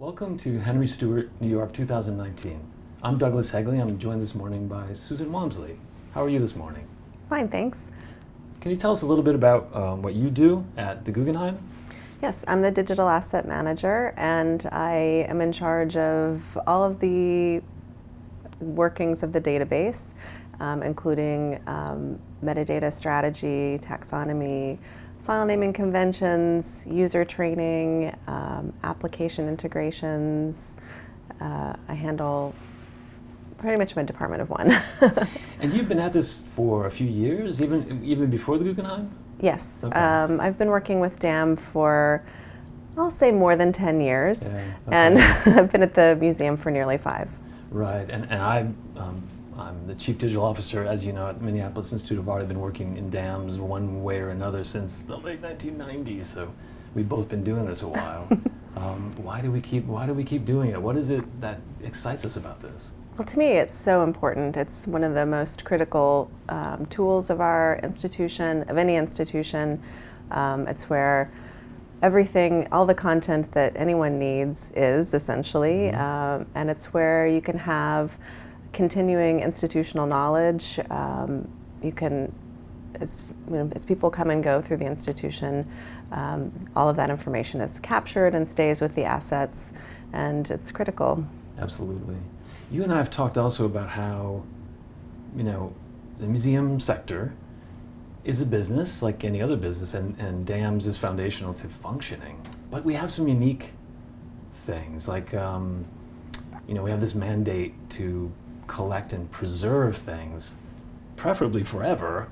Welcome to Henry Stewart, New York 2019. I'm Douglas Hegley. I'm joined this morning by Susan Wamsley. How are you this morning? Fine, thanks. Can you tell us a little bit about what you do at the Guggenheim? Yes, I'm the digital asset manager, and I am in charge of all of the workings of the database, including metadata strategy, taxonomy, file naming conventions, user training, application integrations. I handle pretty much my department of one. And you've been at this for a few years, even before the Guggenheim? Yes. Okay. I've been working with DAM for, I'll say, more than 10 years. Yeah, okay. And I've been at the museum for nearly 5. Right, and I'm the Chief Digital Officer, as you know, at Minneapolis Institute of Art. I've been working in DAMs one way or another since the late 1990s, so we've both been doing this a while. Why do we keep doing it? What is it that excites us about this? Well, to me, it's so important. It's one of the most critical tools of our institution, of any institution. It's where everything, all the content that anyone needs is, essentially, and it's where you can have continuing institutional knowledge. You can, as people come and go through the institution, all of that information is captured and stays with the assets, and it's critical. Absolutely. You and I have talked also about how, the museum sector is a business like any other business, and DAMS is foundational to functioning. But we have some unique things, like, we have this mandate to collect and preserve things, preferably forever,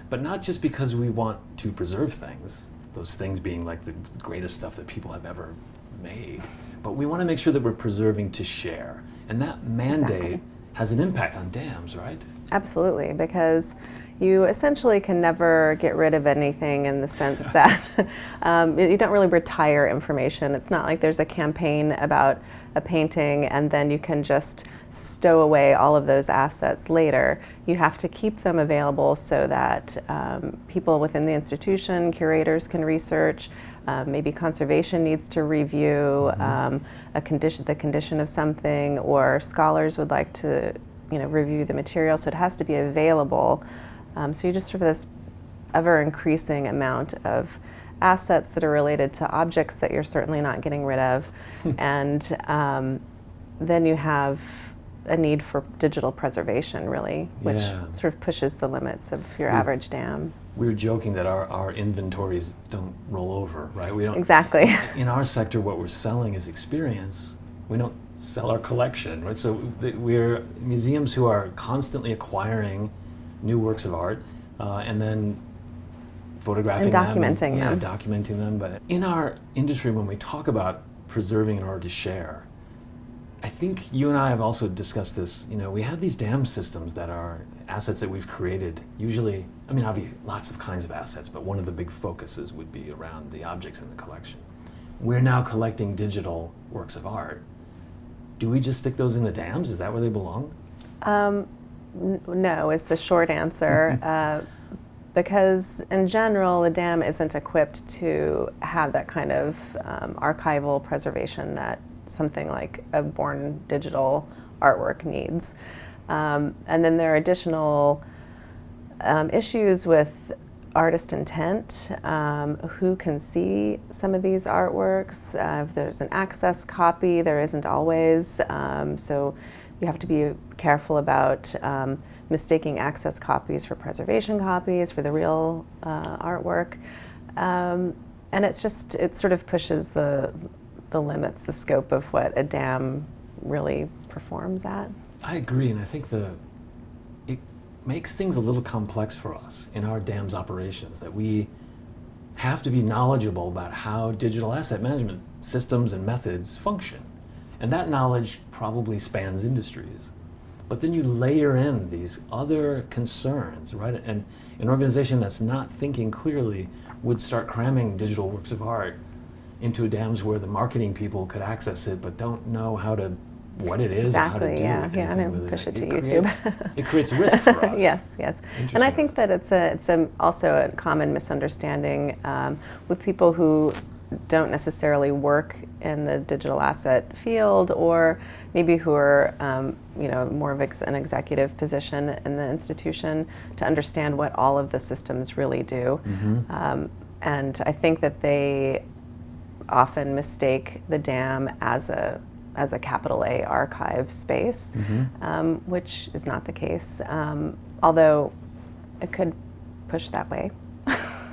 but not just because we want to preserve things, those things being like the greatest stuff that people have ever made, but we want to make sure that we're preserving to share. And that mandate has an impact on DAMs, right? Absolutely, because you essentially can never get rid of anything in the sense that you don't really retire information. It's not like there's a campaign about a painting and then you can just stow away all of those assets later. You have to keep them available so that people within the institution, curators can research, maybe conservation needs to review the condition of something, or scholars would like to review the material, so it has to be available. So you just have this ever-increasing amount of assets that are related to objects that you're certainly not getting rid of. And then you have a need for digital preservation, really, which sort of pushes the limits of your average DAM. We were joking that our inventories don't roll over, right? We don't. Exactly. In our sector, what we're selling is experience. We don't sell our collection, right? So we're museums who are constantly acquiring new works of art and then photographing and documenting them. them. Documenting them. But in our industry, when we talk about preserving in order to share, I think you and I have also discussed this. We have these DAM systems that are assets that we've created. Usually, obviously lots of kinds of assets, but one of the big focuses would be around the objects in the collection. We're now collecting digital works of art. Do we just stick those in the DAMs? Is that where they belong? No, is the short answer. Because in general, a DAM isn't equipped to have that kind of archival preservation that something like a born digital artwork needs. And then there are additional issues with artist intent, who can see some of these artworks. If there's an access copy, there isn't always. So you have to be careful about mistaking access copies for preservation copies for the real artwork. And it sort of pushes the limits, the scope of what a DAM really performs at. I agree, and I think it makes things a little complex for us in our DAMs operations, that we have to be knowledgeable about how digital asset management systems and methods function. And that knowledge probably spans industries. But then you layer in these other concerns, right? And an organization that's not thinking clearly would start cramming digital works of art into DAMs where the marketing people could access it but don't know what it is or how to do and then push it to YouTube. It creates risk for us. Yes. And I think that it's also a common misunderstanding with people who don't necessarily work in the digital asset field, or maybe who are more of an executive position in the institution, to understand what all of the systems really do. And I think that they often mistake the dam as a capital A archive space, which is not the case, although it could push that way.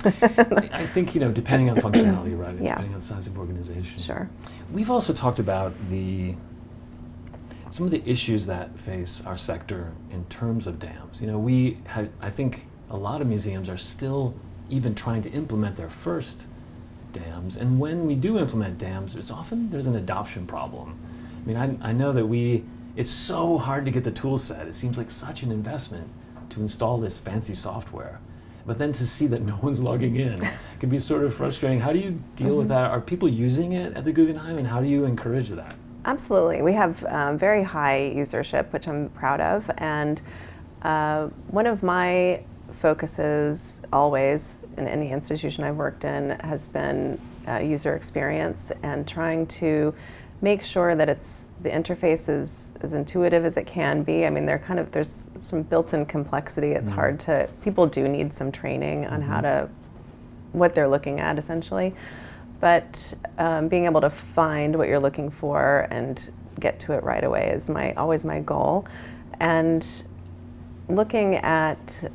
I think, depending on functionality, right? Yeah. Depending on size of organization. Sure. We've also talked about some of the issues that face our sector in terms of dams. I think a lot of museums are still even trying to implement their first dams, and when we do implement dams, there's an adoption problem. I mean, I know that it's so hard to get the tool set. It seems like such an investment to install this fancy software. But then to see that no one's logging in can be sort of frustrating. How do you deal with that? Are people using it at the Guggenheim, and how do you encourage that? Absolutely. We have very high usership, which I'm proud of. And one of my focuses always in any institution I've worked in has been user experience, and trying to make sure that the interface is as intuitive as it can be. I mean, there's some built-in complexity. It's hard people do need some training on what they're looking at, essentially. But being able to find what you're looking for and get to it right away is always my goal. And looking at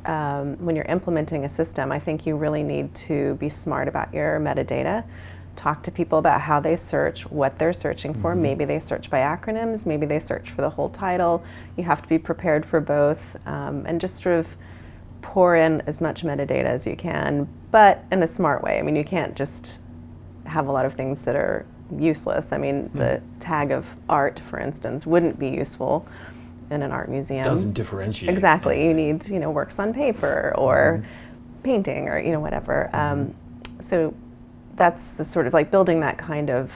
when you're implementing a system, I think you really need to be smart about your metadata. Talk to people about how they search, what they're searching for. Maybe they search by acronyms, maybe they search for the whole title. You have to be prepared for both, and just sort of pour in as much metadata as you can, but in a smart way. I mean, you can't just have a lot of things that are useless. I mean, the tag of art, for instance, wouldn't be useful in an art museum. Doesn't differentiate. Exactly. You need, works on paper or painting or, whatever. So that's the sort of like building that kind of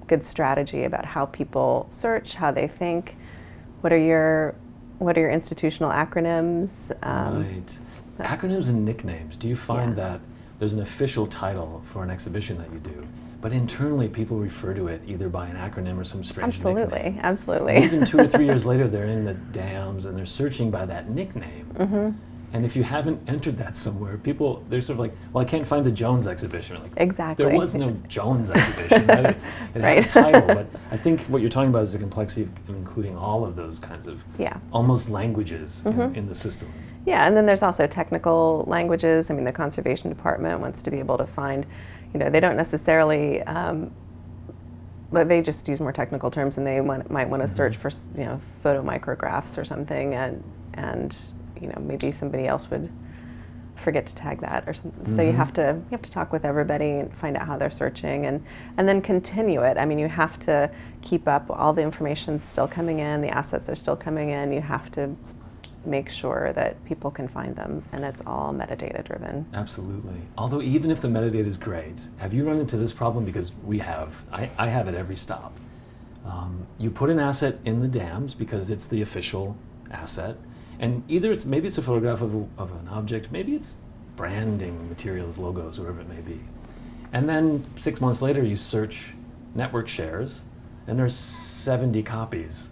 good strategy about how people search, how they think. What are your institutional acronyms? Right. Acronyms and nicknames. Do you find that there's an official title for an exhibition that you do, but internally people refer to it either by an acronym or some strange nickname? Absolutely. And even 2 or 3 years later, they're in the dams and they're searching by that nickname. And if you haven't entered that somewhere, they're sort of like, well, I can't find the Jones exhibition. Like, exactly. There was no Jones exhibition. Right? It had a title, but I think what you're talking about is the complexity of including all of those kinds of almost languages in the system. Yeah, and then there's also technical languages. I mean, the conservation department wants to be able to find, they don't necessarily, but they just use more technical terms, and they might want to search for, photomicrographs or something, and maybe somebody else would forget to tag that or something. So you have to talk with everybody and find out how they're searching, and then continue it. I mean, you have to keep up. All the information's still coming in, the assets are still coming in. You have to make sure that people can find them, and it's all metadata driven. Absolutely. Although even if the metadata is great, have you run into this problem? Because we have. I have at every stop. You put an asset in the dams because it's the official asset, and maybe it's a photograph of an object, maybe it's branding materials, logos, whatever it may be. And then 6 months later you search network shares, and there's 70 copies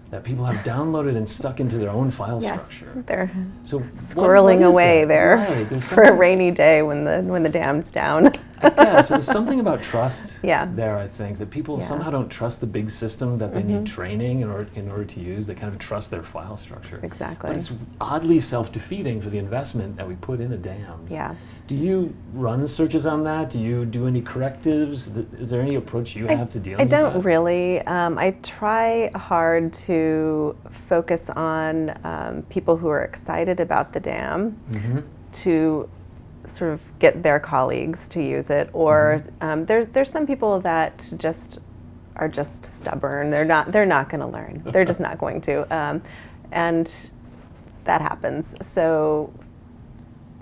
that people have downloaded and stuck into their own file structure. They're so squirreling away there right, for a rainy day when the dam's down. Yeah, so there's something about trust there, I think, that people somehow don't trust the big system that they need training in order to use. They kind of trust their file structure. Exactly. But it's oddly self-defeating for the investment that we put in the dams. Yeah. Do you run searches on that? Do you do any correctives? Is there any approach you have to dealing with that? I don't really. I try hard to focus on people who are excited about the dam to sort of get their colleagues to use it, or there's some people that are just stubborn. They're not going to learn. They're just not going to, and that happens. So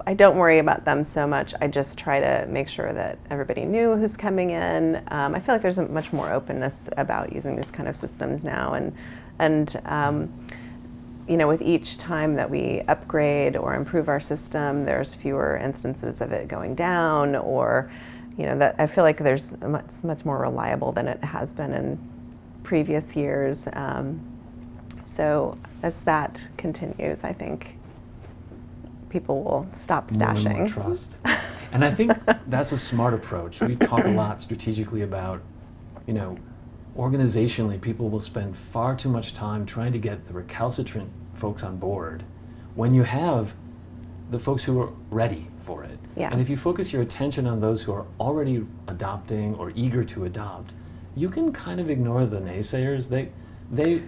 I don't worry about them so much. I just try to make sure that everybody knew who's coming in. I feel like there's much more openness about using these kind of systems now, and with each time that we upgrade or improve our system, there's fewer instances of it going down, or that I feel like there's much more reliable than it has been in previous years. So as that continues, I think people will stop stashing. More and more trust. And I think that's a smart approach. We talk a lot strategically about, organizationally, people will spend far too much time trying to get the recalcitrant folks on board when you have the folks who are ready for it. Yeah. And if you focus your attention on those who are already adopting or eager to adopt, you can kind of ignore the naysayers. They'll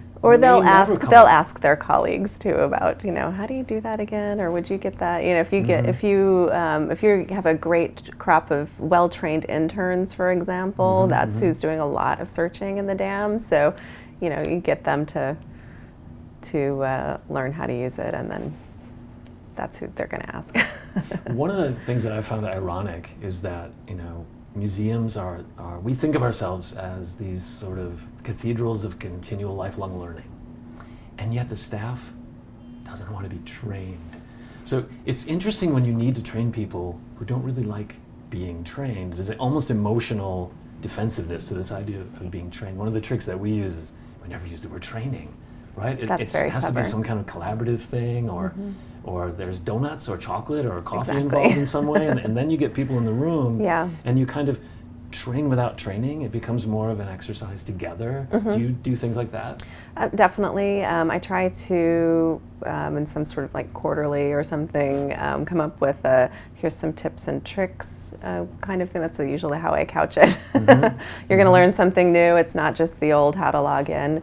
ask their colleagues too about, how do you do that again, or would you get that? If you have a great crop of well-trained interns, for example, that's who's doing a lot of searching in the dam. So, you get them to learn how to use it, and then that's who they're going to ask. One of the things that I found ironic is that, museums we think of ourselves as these sort of cathedrals of continual lifelong learning. And yet the staff doesn't want to be trained. So it's interesting when you need to train people who don't really like being trained. There's an almost emotional defensiveness to this idea of being trained. One of the tricks that we use is we never use the word training, right? It has to be some kind of collaborative thing, or there's donuts or chocolate or coffee involved in some way, and then you get people in the room, and you kind of train without training. It becomes more of an exercise together. Do you do things like that? Definitely. I try to, in some sort of like quarterly or something, come up with here's some tips and tricks kind of thing. That's usually how I couch it. You're going to learn something new. It's not just the old how to log in.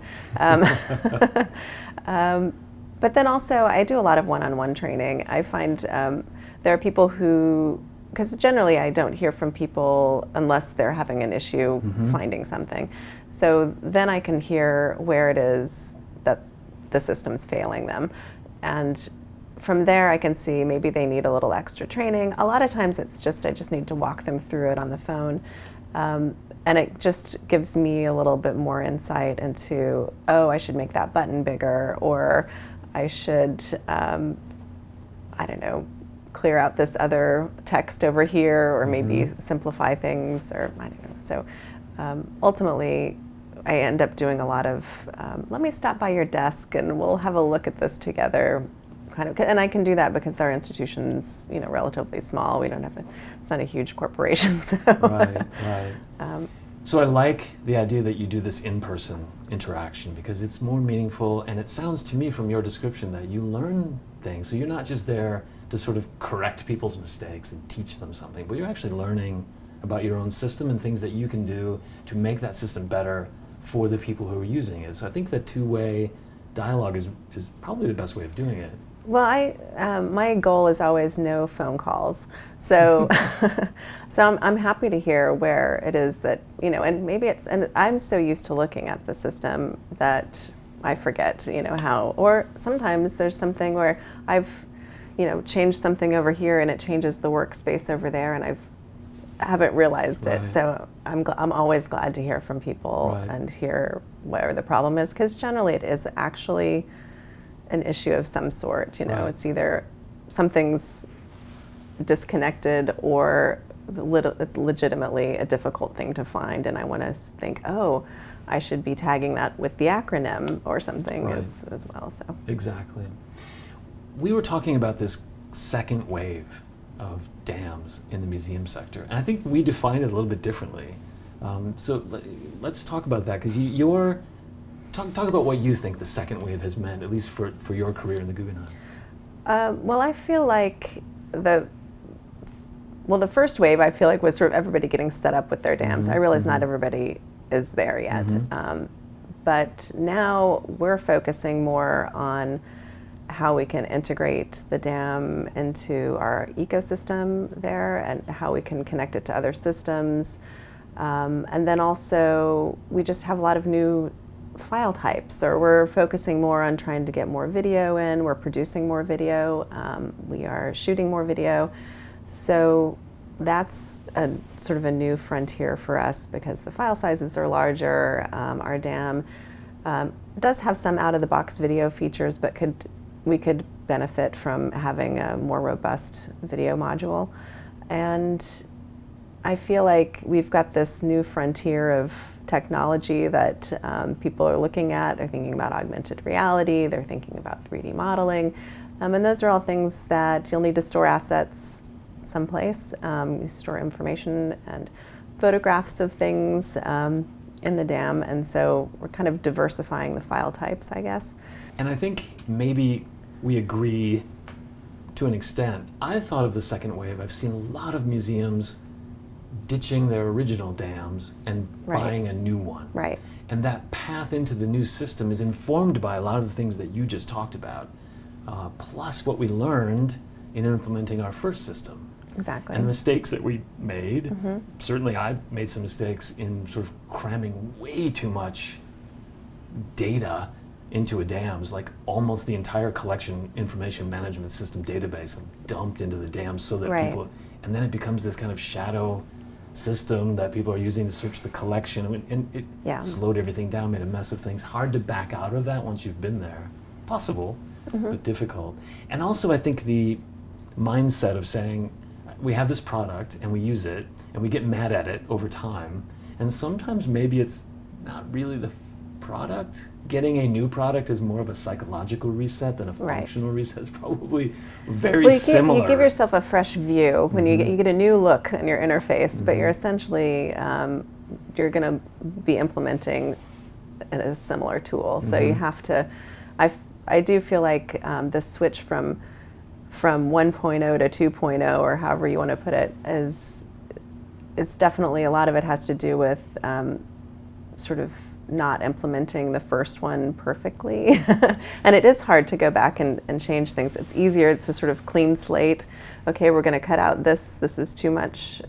But then also, I do a lot of one-on-one training. I find there are people who, because generally I don't hear from people unless they're having an issue finding something. So then I can hear where it is that the system's failing them. And from there I can see maybe they need a little extra training. A lot of times it's just, I just need to walk them through it on the phone. And it just gives me a little bit more insight into, I should make that button bigger, or I should, clear out this other text over here, or maybe simplify things, or I don't know. So ultimately, I end up doing a lot of, let me stop by your desk and we'll have a look at this together, kind of. And I can do that because our institution's, relatively small. We don't have it's not a huge corporation. So. Right. So I like the idea that you do this in-person interaction because it's more meaningful, and it sounds to me from your description that you learn things. So you're not just there to sort of correct people's mistakes and teach them something, but you're actually learning about your own system and things that you can do to make that system better for the people who are using it. So I think that two-way dialogue is probably the best way of doing it. Well, my goal is always no phone calls. So, so I'm happy to hear where it is that, and maybe and I'm so used to looking at the system that I forget, how, or sometimes there's something where I've, changed something over here and it changes the workspace over there, and I haven't realized it. So I'm always glad to hear from people and hear where the problem is, because generally it is actually an issue of some sort. It's either something's disconnected or it's legitimately a difficult thing to find, and I want to think, I should be tagging that with the acronym or something as well. So exactly. We were talking about this second wave of dams in the museum sector, and I think we define it a little bit differently. So let's talk about that, because you're talk about what you think the second wave has meant, at least for your career in the Guggenheim. Well, I feel like the first wave, I feel like, was sort of everybody getting set up with their dams. I realize not everybody is there yet, but now we're focusing more on how we can integrate the dam into our ecosystem there, and how we can connect it to other systems. And then also, we just have a lot of new file types, or we're focusing more on trying to get more video in. We're producing more video. We are shooting more video. So that's a sort of a new frontier for us, because the file sizes are larger. Our dam does have some out-of-the-box video features, but we could benefit from having a more robust video module. And I feel like we've got this new frontier of technology that people are looking at. They're thinking about augmented reality, they're thinking about 3D modeling, and those are all things that you'll need to store assets someplace. You store information and photographs of things in the dam, and so we're kind of diversifying the file types, I guess. And I think maybe we agree to an extent. I've thought of the second wave. I've seen a lot of museums ditching their original dams and buying a new one. Right. And that path into the new system is informed by a lot of the things that you just talked about, plus what we learned in implementing our first system. Exactly. And the mistakes that we made. Certainly I made some mistakes in sort of cramming way too much data into a dams, like almost the entire collection information management system database dumped into the dams so that people, and then it becomes this kind of shadow system that people are using to search the collection, and it slowed everything down, made a mess of things. Hard to back out of that once you've been there. Possible, but difficult. And also I think the mindset of saying, we have this product and we use it and we get mad at it over time, and sometimes maybe it's not really the product. Getting a new product is more of a psychological reset than a functional reset. Is probably very similar. You give yourself a fresh view when you get a new look in your interface, but you're essentially you're going to be implementing a similar tool. So you have to. I do feel like the switch from 1.0 to 2.0, or however you want to put it, is definitely, a lot of it has to do with sort of not implementing the first one perfectly. And it is hard to go back and change things. It's easier, it's a sort of clean slate. Okay, we're going to cut out this is too much,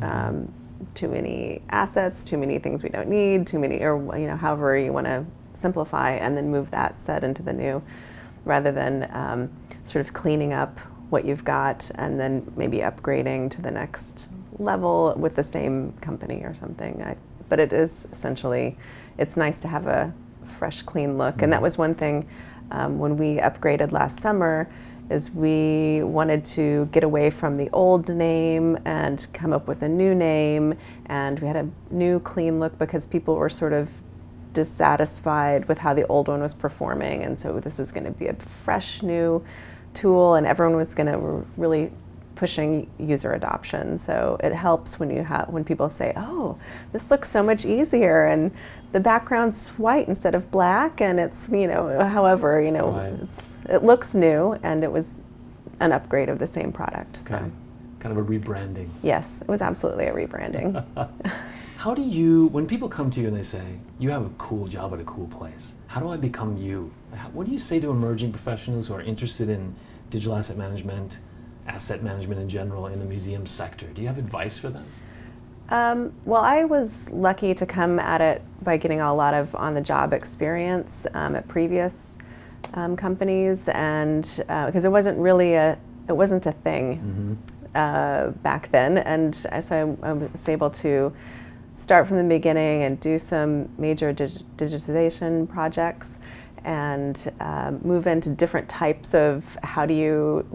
too many assets, too many things we don't need, too many, or however you want to simplify, and then move that set into the new, rather than sort of cleaning up what you've got and then maybe upgrading to the next level with the same company or something. But it is essentially, it's nice to have a fresh, clean look. And that was one thing when we upgraded last summer, is we wanted to get away from the old name and come up with a new name. And we had a new, clean look because people were sort of dissatisfied with how the old one was performing. And so this was going to be a fresh, new tool, and everyone was going to really pushing user adoption. So it helps when people say, "Oh, this looks so much easier, and the background's white instead of black, and it's however it looks new, and it was an upgrade of the same product." Okay. So kind of a rebranding. Yes, it was absolutely a rebranding. How do you, when people come to you and they say, "You have a cool job at a cool place. How do I become you?" What do you say to emerging professionals who are interested in digital asset management in general, in the museum sector? Do you have advice for them? Well, I was lucky to come at it by getting a lot of on-the-job experience at previous companies, and because it wasn't a thing back then, and so I was able to start from the beginning and do some major digitization projects, and move into different types of how do you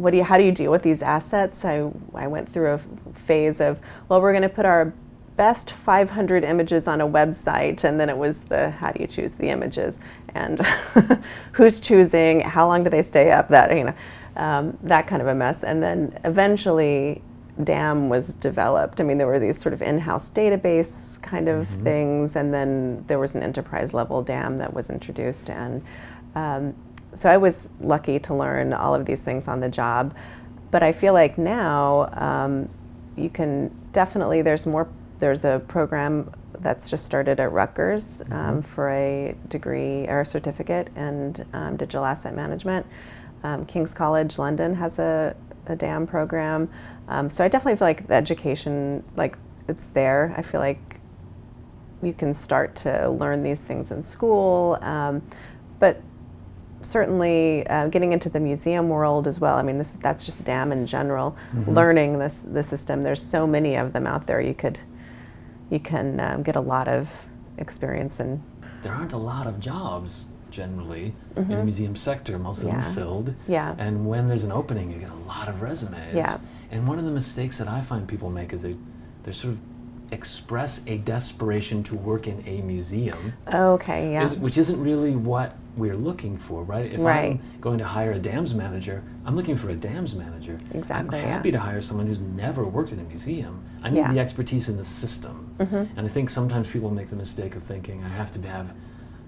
deal with these assets. I went through a phase of, well, we're going to put our best 500 images on a website, and then it was how do you choose the images, and who's choosing, how long do they stay up, that kind of a mess. And then eventually DAM was developed. I mean, there were these sort of in-house database kind of things, and then there was an enterprise level DAM that was introduced, and so I was lucky to learn all of these things on the job. But I feel like now you can definitely, there's a program that's just started at Rutgers for a degree or a certificate in digital asset management. King's College London has a DAM program. So I definitely feel like the education, it's there. I feel like you can start to learn these things in school, but certainly getting into the museum world as well. I mean, that's just DAM in general. Learning the system. There's so many of them out there. You can get a lot of experience in. There aren't a lot of jobs generally in the museum sector. Most of them are filled. Yeah. And when there's an opening, you get a lot of resumes. Yeah. And one of the mistakes that I find people make is they're sort of express a desperation to work in a museum. Okay, yeah. Which isn't really what we're looking for, right? If I'm going to hire a dams manager, I'm looking for a dams manager. Exactly, I'm happy to hire someone who's never worked in a museum. I need the expertise in the system. And I think sometimes people make the mistake of thinking I have to have a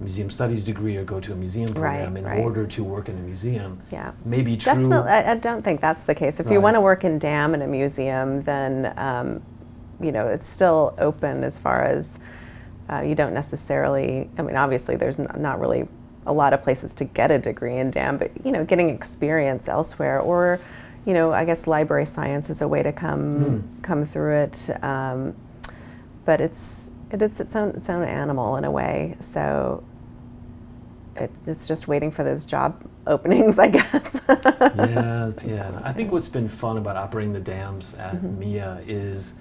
museum studies degree or go to a museum program in order to work in a museum. Yeah. Maybe true. Definitely, I don't think that's the case. If you want to work in DAM in a museum, then you know, it's still open as far as you don't necessarily, I mean, obviously there's not really a lot of places to get a degree in DAM, but, you know, getting experience elsewhere, or, you know, I guess library science is a way to come through it. But it's its own animal in a way, so it's just waiting for those job openings, I guess. Yeah. I think what's been fun about operating the dams at MIA is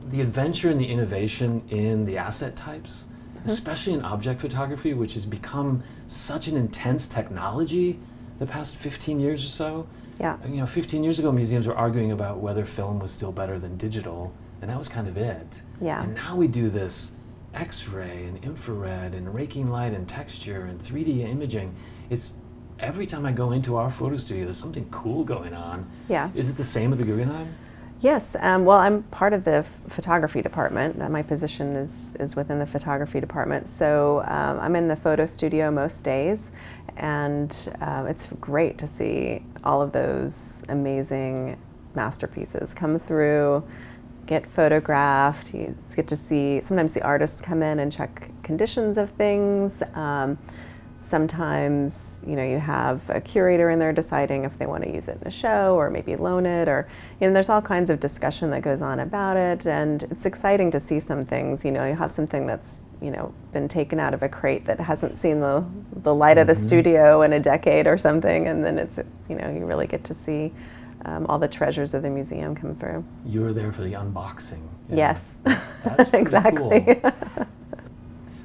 the adventure and the innovation in the asset types, especially in object photography, which has become such an intense technology the past 15 years or so. Yeah. You know, 15 years ago, museums were arguing about whether film was still better than digital, and that was kind of it. Yeah. And now we do this X-ray and infrared and raking light and texture and 3D imaging. It's every time I go into our photo studio, there's something cool going on. Yeah. Is it the same at the Guggenheim? Yes, well, I'm part of the photography department. My position is within the photography department. So I'm in the photo studio most days, and it's great to see all of those amazing masterpieces come through, get photographed. You get to see, sometimes the artists come in and check conditions of things. Sometimes, you know, you have a curator in there deciding if they want to use it in a show or maybe loan it, or, you know, there's all kinds of discussion that goes on about it, and it's exciting to see some things. You know, you have something that's, you know, been taken out of a crate that hasn't seen the light of the studio in a decade or something, and then it's, you know, you really get to see all the treasures of the museum come through. You were there for the unboxing. Yes, that's pretty exactly. Cool.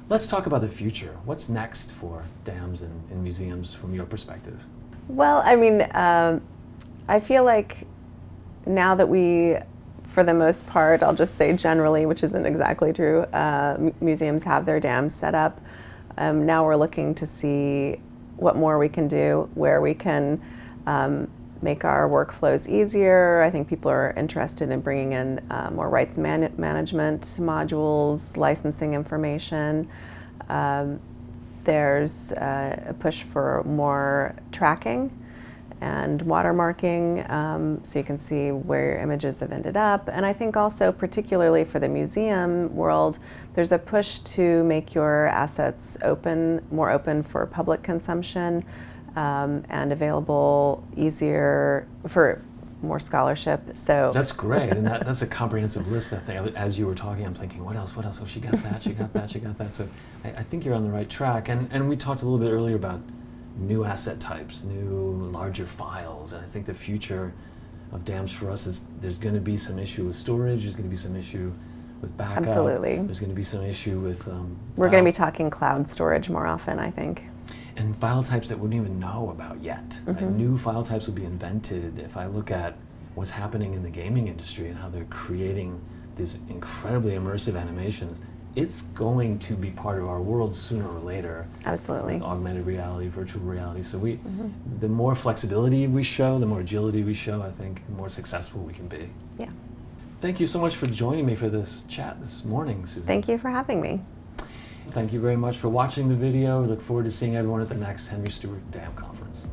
Let's talk about the future. What's next for dams and museums from your perspective? Well, I mean, I feel like now that we, for the most part, I'll just say generally, which isn't exactly true, museums have their dams set up. Now we're looking to see what more we can do, where we can make our workflows easier. I think people are interested in bringing in more rights management modules, licensing information. There's a push for more tracking and watermarking, so you can see where your images have ended up. And I think also, particularly for the museum world, there's a push to make your assets more open for public consumption. And available easier for more scholarship. So that's great, and that's a comprehensive list. I think as you were talking, I'm thinking, what else? Oh, she got that. She got that. She got that. So I think you're on the right track. And we talked a little bit earlier about new asset types, new larger files. And I think the future of dams for us is there's going to be some issue with storage. There's going to be some issue with backup. Absolutely. There's going to be some issue with. We're going to be talking cloud storage more often, I think. And file types that we wouldn't even know about yet. Right? New file types will be invented. If I look at what's happening in the gaming industry and how they're creating these incredibly immersive animations, it's going to be part of our world sooner or later. Absolutely. With augmented reality, virtual reality. So the more flexibility we show, the more agility we show, I think the more successful we can be. Yeah. Thank you so much for joining me for this chat this morning, Susan. Thank you for having me. Thank you very much for watching the video. We look forward to seeing everyone at the next Henry Stewart Dam Conference.